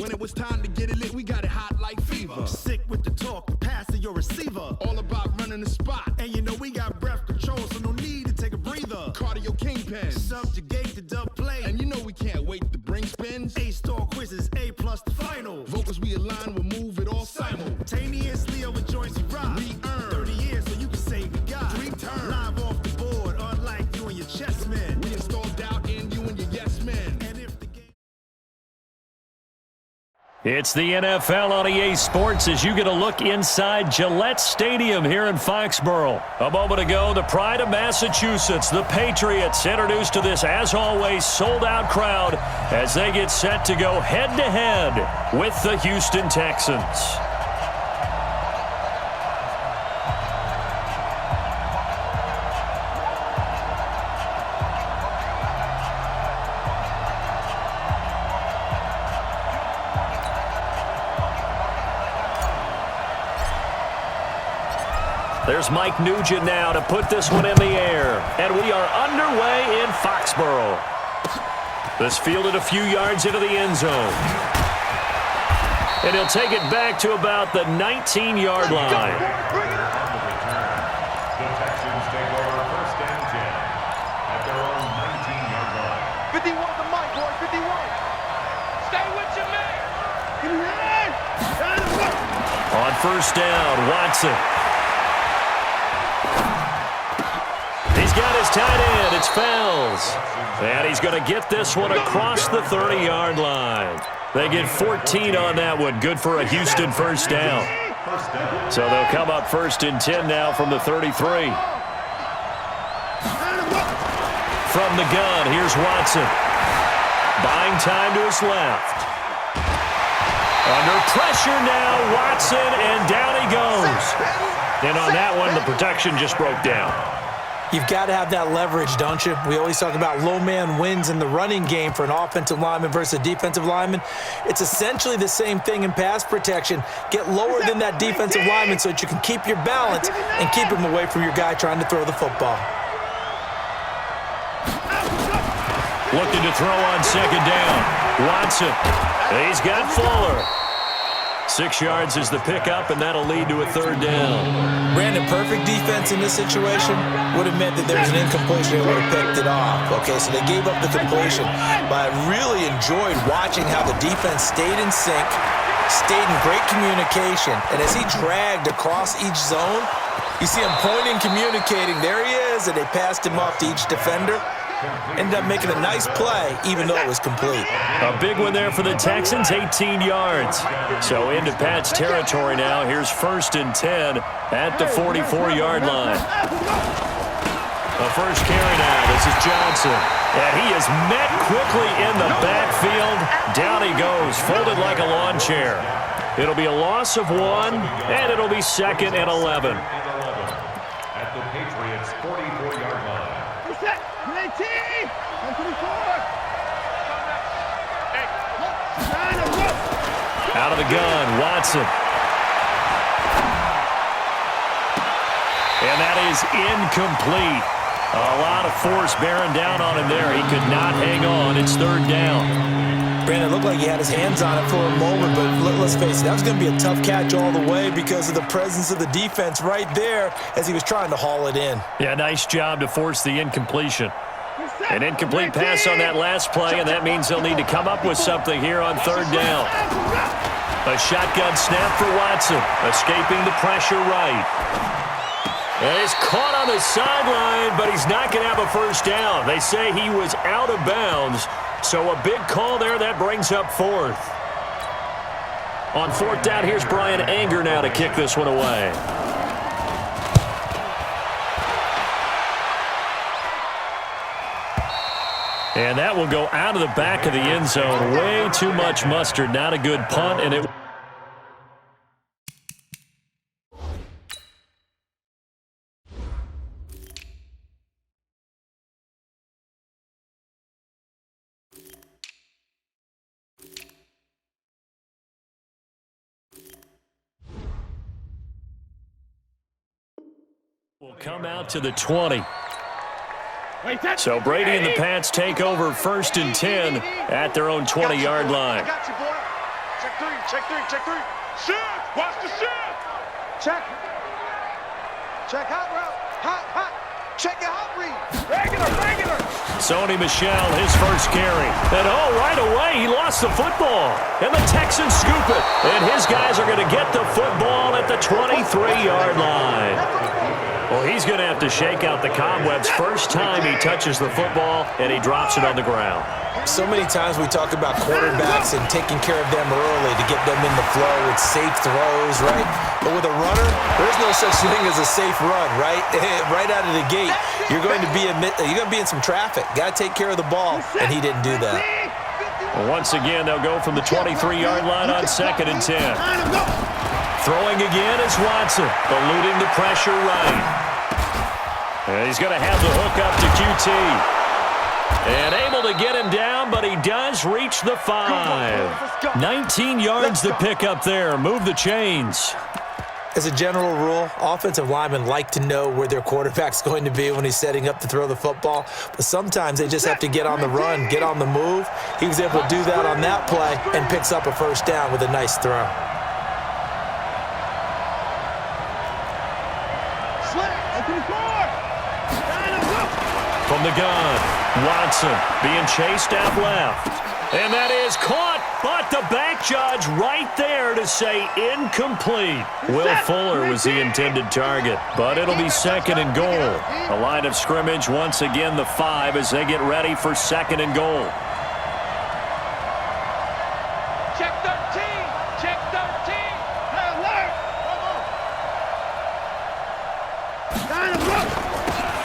When it was time to get it lit, we got it hot like fever. Sick with the talk, the pass to your receiver. All about running the spot. And you know we got breath control, so no need to take a breather. Cardio kingpin, subjugate the dub play. And you know we can't wait to bring spins. A-star quizzes, A+ the final. Vocals we align, we'll move it all simultaneously over joints we ride. We earn 30 years, so you can say we got 3 turns. Live off the board, unlike you and your chess men. We install doubt in you and your yes men. And if the game... It's the NFL on EA Sports as you get a look inside Gillette Stadium here in Foxborough. A moment ago, the pride of Massachusetts, the Patriots, introduced to this, as always, sold-out crowd as they get set to go head-to-head with the Houston Texans. There's Mike Nugent now to put this one in the air. And we are underway in Foxborough. This fielded a few yards into the end zone. And he'll take it back to about the 19-yard line. The Texans take over first and 10 at their own 19-yard line. 51 to Mike, boy, 51. Stay with your man. On first down, Watson. He's got his tight end. It's Fells. And he's going to get this one across the 30-yard line. They get 14 on that one. Good for a Houston first down. So they'll come up first and 10 now from the 33. From the gun, here's Watson. Buying time to his left. Under pressure now, Watson, and down he goes. And on that one, the protection just broke down. You've got to have that leverage, don't you? We always talk about low man wins in the running game for an offensive lineman versus a defensive lineman. It's essentially the same thing in pass protection. Get lower than that defensive lineman so that you can keep your balance and keep him away from your guy trying to throw the football. Looking to throw on second down. Watson. He's got Fuller. 6 yards is the pickup, and that'll lead to a third down. Brandon, perfect defense in this situation would have meant that there was an incompletion. They would have picked it off. Okay, so they gave up the completion. But I really enjoyed watching how the defense stayed in sync, stayed in great communication. And as he dragged across each zone, you see him pointing, communicating. There he is, and they passed him off to each defender. Ended up making a nice play, even though it was complete. A big one there for the Texans, 18 yards. So into Pat's territory now. Here's first and 10 at the 44-yard line. The first carry now. This is Johnson. And he is met quickly in the backfield. Down he goes, folded like a lawn chair. It'll be a loss of 1, and it'll be second and 11. At the Patriots' 44-yard line. Out of the gun, Watson. And that is incomplete. A lot of force bearing down on him there. He could not hang on. It's third down. Brandon, it looked like he had his hands on it for a moment, but let's face it, that was going to be a tough catch all the way because of the presence of the defense right there as he was trying to haul it in. Yeah, nice job to force the incompletion. An incomplete pass on that last play, and that means they'll need to come up with something here on third down. A shotgun snap for Watson, escaping the pressure right. And he's caught on the sideline, but he's not going to have a first down. They say he was out of bounds, so a big call there. That brings up fourth. On fourth down, here's Brian Anger now to kick this one away. And that will go out of the back of the end zone. Way too much mustard. Not a good punt, and it... will come out to the 20. So Brady and the Pats take over first and 10 at their own 20-yard line. Check three. Shift. Watch the shift. Check. Check hot route. Hot. Check your hot read. Regular. Sony Michel, his first carry. And right away, he lost the football. And the Texans scoop it. And his guys are going to get the football at the 23-yard line. Well, he's going to have to shake out the cobwebs first time he touches the football, and he drops it on the ground. So many times we talk about quarterbacks and taking care of them early to get them in the flow with safe throws, right? But with a runner, there's no such thing as a safe run, right? Right out of the gate, you're going to be in some traffic. Got to take care of the ball, and he didn't do that. Well, once again, they'll go from the 23-yard line on 2nd and 10. Throwing again is Watson, eluding the pressure right. And he's going to have the hook up to QT. And able to get him down, but he does reach the 5. 19 yards to pick up there. Move the chains. As a general rule, offensive linemen like to know where their quarterback's going to be when he's setting up to throw the football. But sometimes they just have to get on the run, get on the move. He was able to do that on that play and picks up a first down with a nice throw. From the gun, Watson being chased out left. And that is caught, but the back judge right there to say incomplete. Will Fuller was the intended target, but it'll be 2nd and goal. The line of scrimmage, once again, the 5 as they get ready for 2nd and goal. Check 13.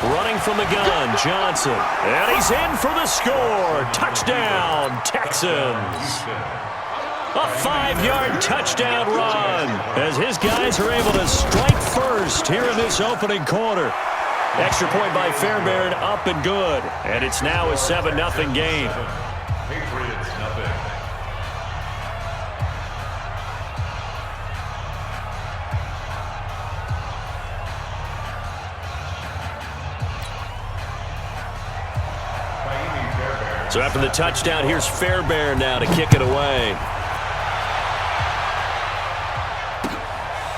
Running from the gun, Johnson. And he's in for the score. Touchdown, Texans. A 5-yard touchdown run as his guys are able to strike first here in this opening quarter. Extra point by Fairbairn, up and good. And it's now a 7-0 game. Patriots nothing. So after the touchdown, here's Fairbairn now to kick it away.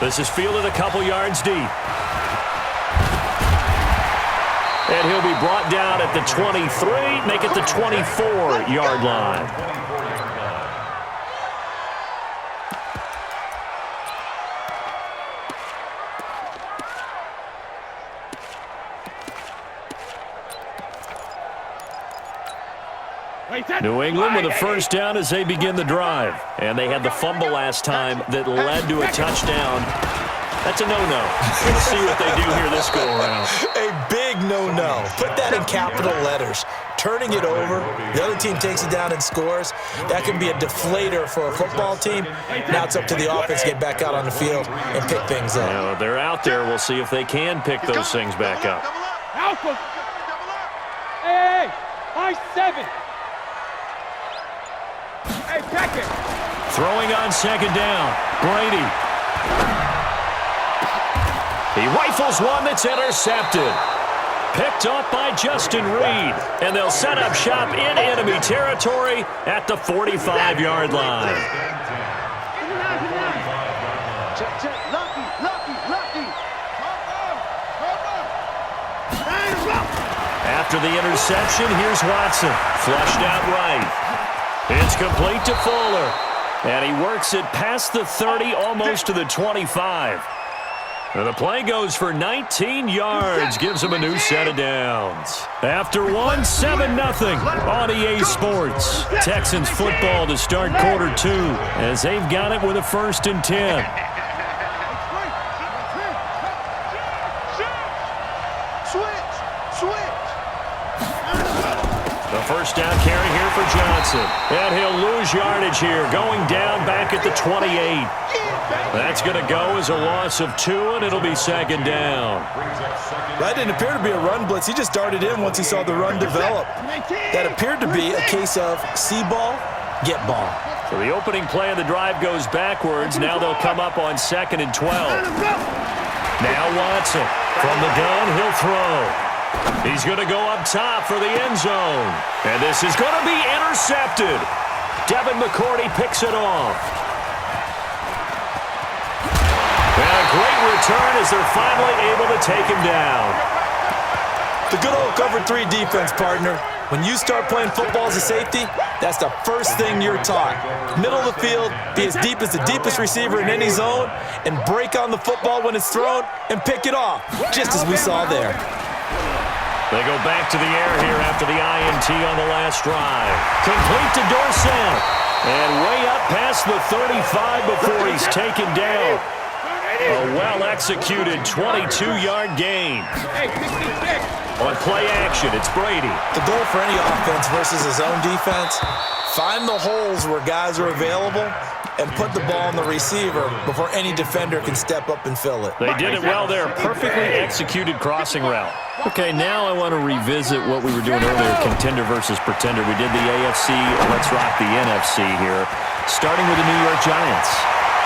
This is fielded a couple yards deep. And he'll be brought down at the 23, make it the 24-yard line. New England with a first down as they begin the drive. And they had the fumble last time that led to a touchdown. That's a no-no. Let's see what they do here this go-around. A big no-no. Put that in capital letters. Turning it over, the other team takes it down and scores. That can be a deflator for a football team. Now it's up to the offense to get back out on the field and pick things up. You know, they're out there. We'll see if they can pick those things back up. Alpha. Hey, I-7. Hey, Peckett. Throwing on 2nd down. Brady. He rifles one that's intercepted. Picked up by Justin Reed. And they'll set up shop in enemy territory at the 45-yard line. Check. Lucky. After the interception, here's Watson. Flushed out right. It's complete to Fuller. And he works it past the 30, almost to the 25. And the play goes for 19 yards, gives him a new set of downs. After one, 7-0 on EA Sports. Texans football to start quarter 2 as they've got it with a 1st and 10. Switch. The first down carry here for Johnson. And he'll lose yardage here, going down back at the 28. That's going to go as a loss of 2, and it'll be 2nd down. That didn't appear to be a run blitz. He just darted in once he saw the run develop. That appeared to be a case of see ball, get ball. So the opening play of the drive goes backwards. Now they'll come up on 2nd and 12. Now Watson. From the gun, he'll throw. He's going to go up top for the end zone. And this is going to be intercepted. Devin McCourty picks it off. And a great return as they're finally able to take him down. The good old cover 3 defense, partner. When you start playing football as a safety, that's the first thing you're taught. Middle of the field, be as deep as the deepest receiver in any zone, and break on the football when it's thrown and pick it off, just as we saw there. They go back to the air here after the INT on the last drive. Complete to Dorsett. And way up past the 35 before he's taken down. A well-executed 22-yard gain. On play action, it's Brady. The goal for any offense versus his own defense, find the holes where guys are available and put the ball on the receiver before any defender can step up and fill it. They did it well there. Perfectly executed crossing route. Okay, now I want to revisit what we were doing earlier, contender versus pretender. We did the AFC, let's rock the NFC here, starting with the New York Giants.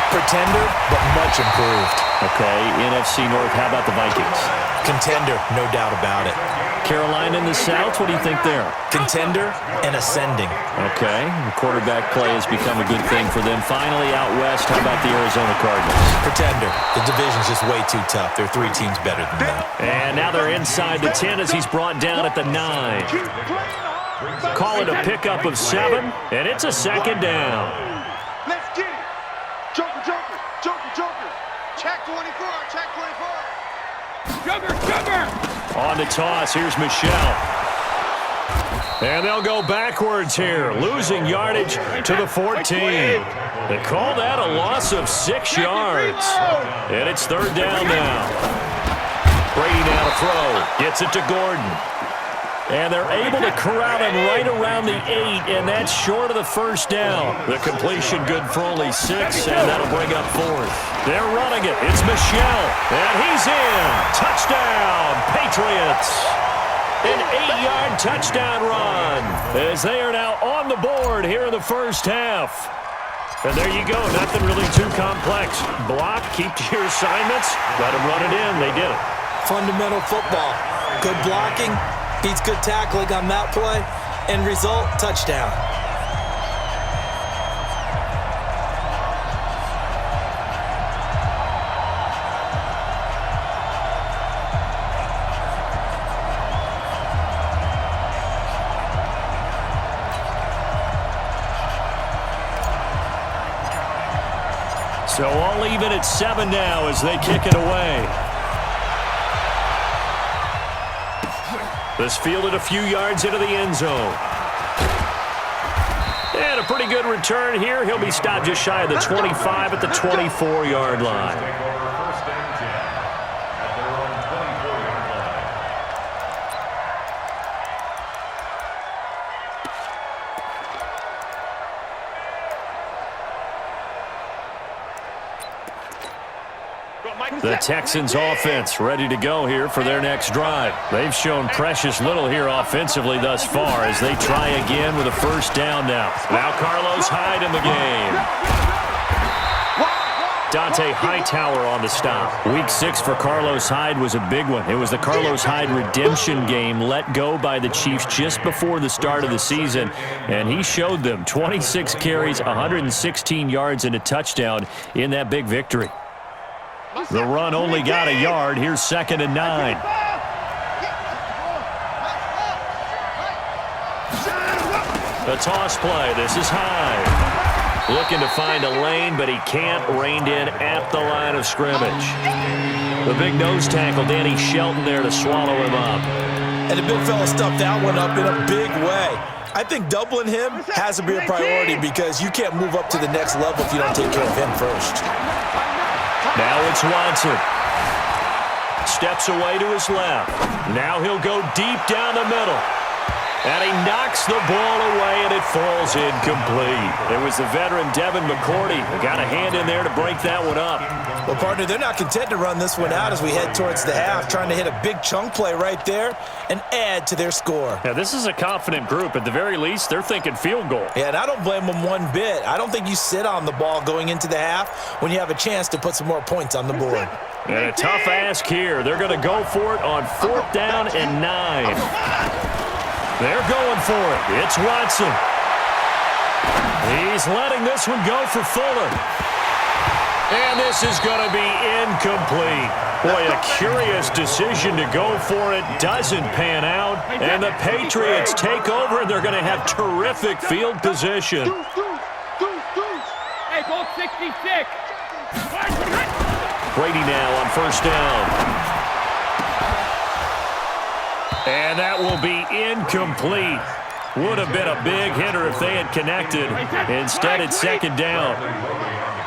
Pretender, but much improved. Okay, NFC North, how about the Vikings? Contender, no doubt about it. Carolina in the South, what do you think there? Contender and ascending. Okay, the quarterback play has become a good thing for them. Finally, out west, how about the Arizona Cardinals? Pretender. The division's just way too tough. There are 3 teams better than that. And now they're inside the 10 as he's brought down at the 9. Call it a pickup of 7, and it's a second down. Let's get it. Joker, Joker, Joker, Joker. Check 24, check 24. Joker, Joker! On the toss, here's Michelle. And they'll go backwards here, losing yardage to the 14. They call that a loss of 6 yards. And it's 3rd down now. Brady now to throw. Gets it to Gordon. And they're able to corral him right around the 8, and that's short of the 1st down. The completion good for only 6, and that'll bring up 4th. They're running it. It's Michelle, and he's in. Touchdown, Patriots. An 8-yard touchdown run as they are now on the board here in the first half. And there you go. Nothing really too complex. Block, keep to your assignments, let them run it in. They did it. Fundamental football. Good blocking. Beats good tackling on that play. End result, touchdown. So all even at 7 now as they kick it away. This fielded a few yards into the end zone. And a pretty good return here. He'll be stopped just shy of the 25 at the 24-yard line. First and 10 at their own 24-yard line. The Texans offense ready to go here for their next drive. They've shown precious little here offensively thus far as they try again with a 1st down now. Now Carlos Hyde in the game. Dante Hightower on the stop. Week 6 for Carlos Hyde was a big one. It was the Carlos Hyde redemption game let go by the Chiefs just before the start of the season, and he showed them 26 carries, 116 yards, and a touchdown in that big victory. The run only got a yard. Here's 2nd and 9. The toss play. This is Hyde. Looking to find a lane, but he can't. Reined in at the line of scrimmage. The big nose tackle, Danny Shelton, there to swallow him up. And the big fella stuffed that one up in a big way. I think doubling him has to be a priority because you can't move up to the next level if you don't take care of him first. Now it's Watson. Steps away to his left. Now he'll go deep down the middle. And he knocks the ball away, and it falls incomplete. It was the veteran Devin McCourty. Got a hand in there to break that one up. Well, partner, they're not content to run this one out as we head towards the half, trying to hit a big chunk play right there and add to their score. Now, this is a confident group. At the very least, they're thinking field goal. Yeah, and I don't blame them one bit. I don't think you sit on the ball going into the half when you have a chance to put some more points on the board. And a tough ask here. They're going to go for it on 4th down and 9. They're going for it. It's Watson. He's letting this one go for Fuller. And this is going to be incomplete. Boy, a curious decision to go for it. Doesn't pan out. And the Patriots take over, and they're going to have terrific field position. Hey, go 66. Brady now on first down. And that will be incomplete. Would have been a big hitter if they had connected. Instead, it's second down.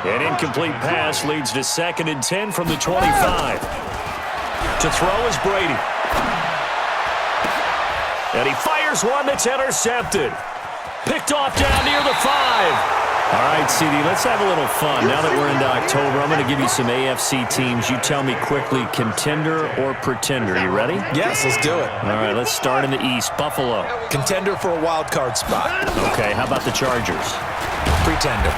An incomplete pass leads to 2nd and 10 from the 25. To throw is Brady. And he fires one that's intercepted. Picked off down near the 5. All right, CD, let's have a little fun. Now that we're into October, I'm going to give you some AFC teams. You tell me quickly, contender or pretender. You ready? Yes, let's do it. All right, let's start in the East. Buffalo. Contender for a wild card spot. Okay, how about the Chargers? Pretender.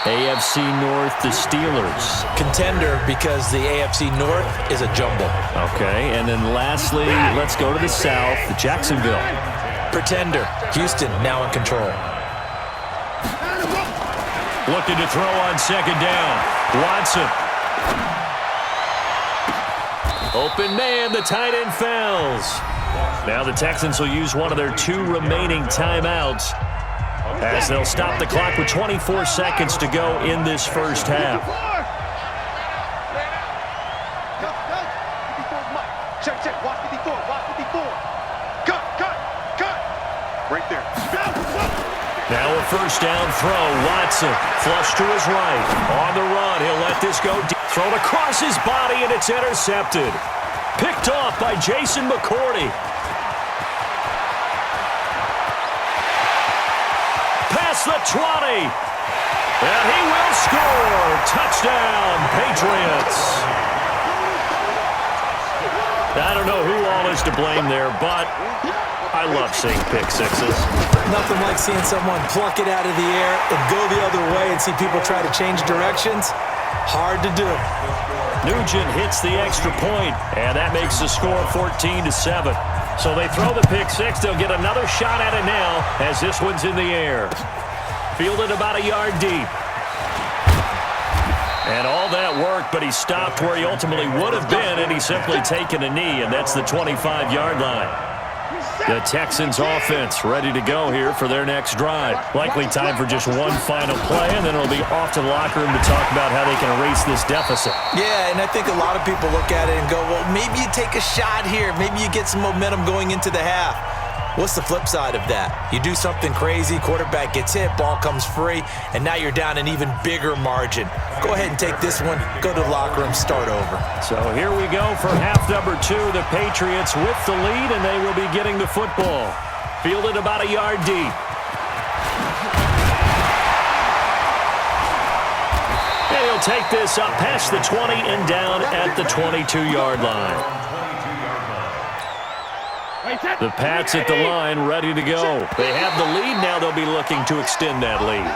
AFC North, the Steelers. Contender because the AFC North is a jumble. Okay, and then lastly, let's go to the South, Jacksonville. Pretender. Houston now in control. Looking to throw on second down. Watson. Open man, the tight end fails. Now the Texans will use one of their 2 remaining timeouts as they'll stop the clock with 24 seconds to go in this first half. Check. Watch 54. Cut. Right there. Now a first down throw. Watson flush to his right. On the run, he'll let this go deep. Thrown across his body, and it's intercepted. Picked off by Jason McCourty. Past the 20. And he will score. Touchdown, Patriots. I don't know who all is to blame there, but I love seeing pick sixes. Nothing like seeing someone pluck it out of the air and go the other way and see people try to change directions. Hard to do. Nugent hits the extra point, and that makes the score 14-7. So they throw the pick six. They'll get another shot at it now as this one's in the air. Fielded about a yard deep. And all that work, but he stopped where he ultimately would have been, and he's simply taken a knee, and that's the 25-yard line. The Texans offense ready to go here for their next drive. Likely time for just one final play, and then it'll be off to the locker room to talk about how they can erase this deficit. Yeah, and I think a lot of people look at it and go, well, maybe you take a shot here. Maybe you get some momentum going into the half. What's the flip side of that? You do something crazy, quarterback gets hit, ball comes free, and now you're down an even bigger margin. Go ahead and take this one, go to the locker room, start over. So here we go for half number 2. The Patriots with the lead, and they will be getting the football. Fielded about a yard deep. And he'll take this up past the 20 and down at the 22-yard line. The Pats at the line, ready to go. They have the lead now. They'll be looking to extend that lead.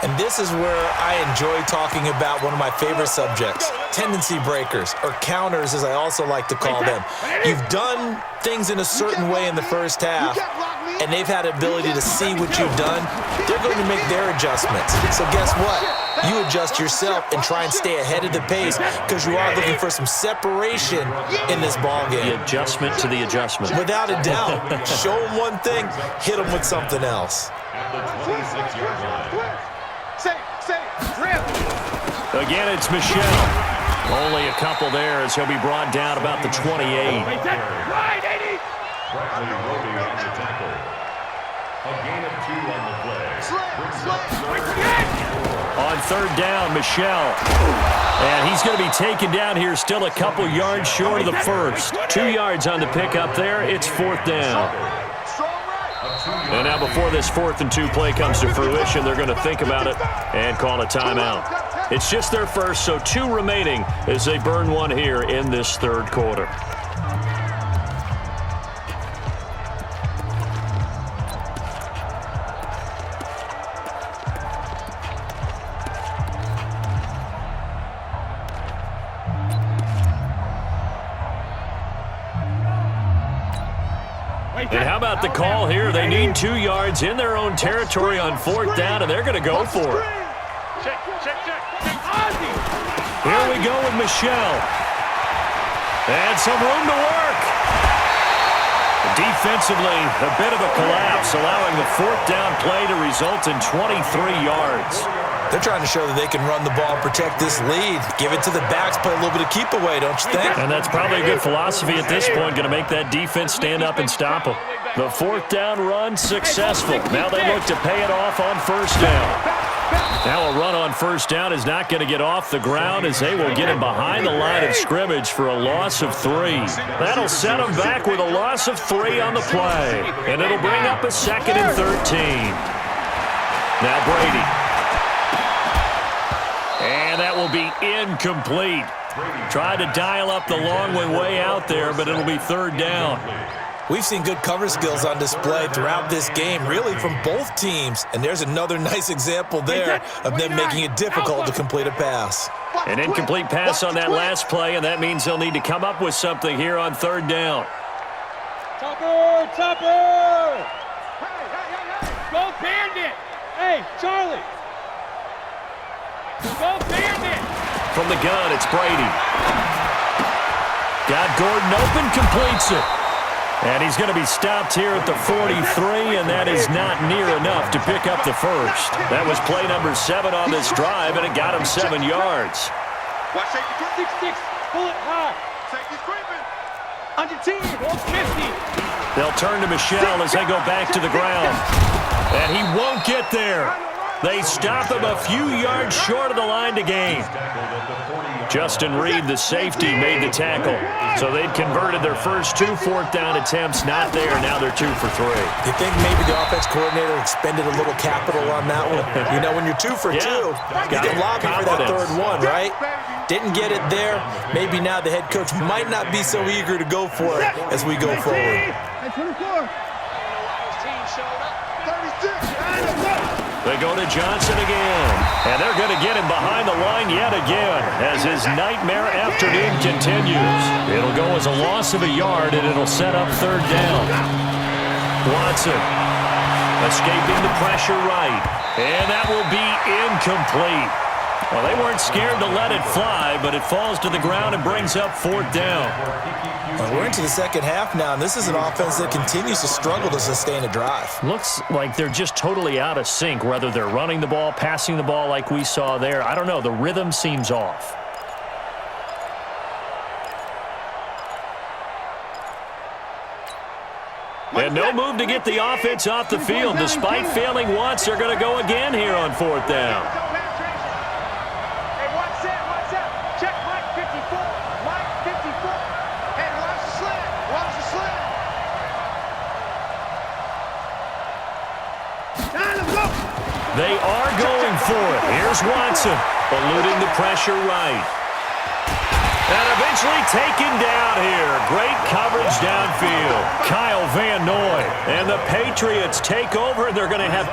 And this is where I enjoy talking about one of my favorite subjects, tendency breakers, or counters as I also like to call them. You've done things in a certain way in the first half, and they've had the ability to see what you've done. They're going to make their adjustments. So guess what? You adjust yourself and try and stay ahead of the pace because you are looking for some separation in this ballgame. The adjustment to the adjustment. Without a doubt. Show them one thing, hit them with something else. Again, it's Michelle. Only a couple there as he'll be brought down about the 28. Bradley Roby on the tackle. A gain of 2 on the play. On third down, Michelle. And he's going to be taken down here still a couple yards short of the first. 2 yards on the pickup there. It's 4th down. And now before this 4th and 2 play comes to fruition, they're going to think about it and call a timeout. It's just their first, so 2 remaining as they burn one here in this third quarter. And how about the call here? They need 2 yards in their own territory on 4th down, and they're going to go for it. Check. Here we go with Michelle. And some room to work. Defensively, a bit of a collapse, allowing the fourth down play to result in 23 yards. They're trying to show that they can run the ball, protect this lead, give it to the backs, play a little bit of keep away, don't you think? And that's probably a good philosophy at this point, going to make that defense stand up and stop them. The fourth down run successful. Now they look to pay it off on first down. Now a run on first down is not going to get off the ground as they will get him behind the line of scrimmage for a loss of 3. That'll set him back with a loss of 3 on the play. And it'll bring up a 2nd and 13. Now Brady. And that will be incomplete. Tried to dial up the long way out there, but it'll be 3rd down. We've seen good cover skills on display throughout this game, really from both teams. And there's another nice example there of them making it difficult to complete a pass. An incomplete pass on that last play, and that means they'll need to come up with something here on 3rd down. Tupper! Tupper! Go Bandit! Hey, Charlie! Go Bandit! From the gun, it's Brady. Got Gordon open, completes it. And he's going to be stopped here at the 43, and that is not near enough to pick up the first. That was play number 7 on this drive, and it got him 7 yards. Watch safety. 6-6, pull it high. Safety's creeping. Under 10, 150. They'll turn to Michelle as they go back to the ground. And he won't get there. They stop him a few yards short of the line to gain. Justin Reed, the safety, made the tackle. So they'd converted their first 2 fourth down attempts. Not there. Now they're 2 for 3. You think maybe the offense coordinator expended a little capital on that one? You know, when you're 2 for 2, you can lobby for that 3rd one, right? Didn't get it there. Maybe now the head coach might not be so eager to go for it as we go forward. 24. 36. They go to Johnson again. And they're going to get him behind the line yet again as his nightmare afternoon continues. It'll go as a loss of a yard, and it'll set up 3rd down. Watson escaping the pressure right. And that will be incomplete. Well, they weren't scared to let it fly, but it falls to the ground and brings up 4th down. Well, we're into the second half now, and this is an offense that continues to struggle to sustain a drive. Looks like they're just totally out of sync, whether they're running the ball, passing the ball like we saw there. I don't know. The rhythm seems off. And no move to get the offense off the field. Despite failing once, they're going to go again here on 4th down. Hey, watch that. Check Mike 54. Mike 54. Hey, watch the slant. Watch the slant. They are going for it. Here's Watson, eluding the pressure right. And eventually taken down here. Great coverage downfield. Kyle Van Noy. And the Patriots take over. They're going to have